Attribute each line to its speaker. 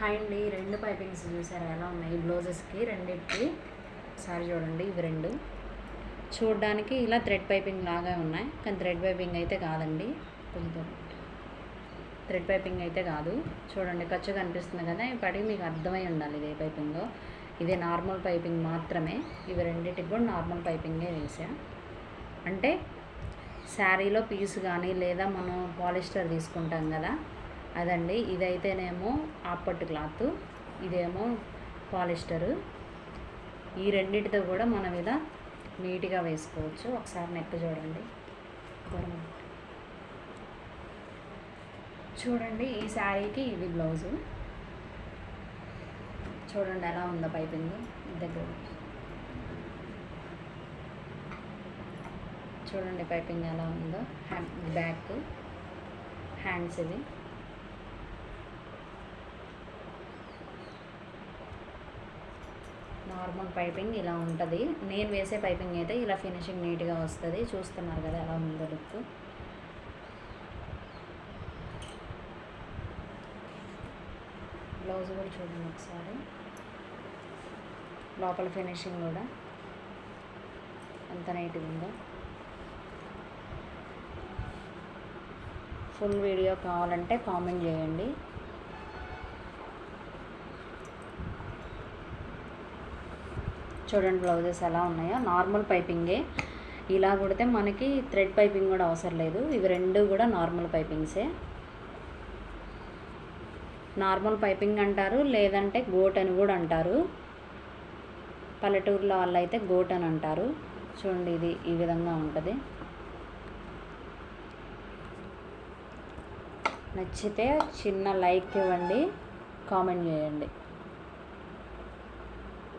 Speaker 1: Hi అండి, రెండు pipings చూసారా ఎలా ఉన్నాయి బ్లౌజెస్కి రెండింటికి. ఒకసారి చూడండి, ఇవి రెండు చూడడానికి ఇలా థ్రెడ్ పైపింగ్ లాగా ఉన్నాయి, కానీ థ్రెడ్ పైపింగ్ అయితే కాదండి. కొంచెం థ్రెడ్ పైపింగ్ అయితే కాదు. చూడండి, ఖర్చు కనిపిస్తుంది కదా, ఇప్పటికి మీకు అర్థమై ఉండాలి ఇదే పైపింగ్. ఇదే నార్మల్ పైపింగ్ మాత్రమే. ఇవి రెండింటికి కూడా నార్మల్ పైపింగే వేసా. అంటే శారీలో పీస్ కానీ లేదా మనం పాలిస్టర్ తీసుకుంటాం కదా అదండి. ఇదైతేనేమో ఆప్పట్టు క్లాత్, ఇదేమో పాలిస్టరు. ఈ రెండింటితో కూడా మనం ఇలా నీట్గా వేసుకోవచ్చు. ఒకసారి నెక్ చూడండి, చూడండి. ఈ శారీకి ఇది బ్లౌజు. చూడండి ఎలా ఉందో పైపింగ్ దగ్గర. చూడండి పైపింగ్ ఎలా ఉందో. బ్యాక్ హ్యాండ్స్ ఇది. నార్మల్ పైపింగ్ ఇలా ఉంటుంది. నేను వేసే పైపింగ్ అయితే ఇలా ఫినిషింగ్ నీట్గా వస్తుంది. చూస్తున్నారు కదా ఎలా ఉందో లుక్. బ్లౌజ్ కూడా చూడండి ఒకసారి, లోపల ఫినిషింగ్ కూడా ఎంత నీట్గా ఉందో. ఫుల్ వీడియో కావాలంటే కామెంట్ చేయండి. చూడండి బ్లౌజెస్ ఎలా ఉన్నాయో. నార్మల్ పైపింగే. ఇలా కుడితే మనకి థ్రెడ్ పైపింగ్ కూడా అవసరం లేదు. ఇవి రెండు కూడా నార్మల్ పైపింగ్సే. నార్మల్ పైపింగ్ అంటారు, లేదంటే గోట్ అని కూడా అంటారు. పల్లెటూరులో వాళ్ళు అయితే గోట్ అని అంటారు. చూడండి, ఇది ఈ విధంగా ఉంటుంది. నచ్చితే చిన్న లైక్ ఇవ్వండి, కామెంట్ చేయండి.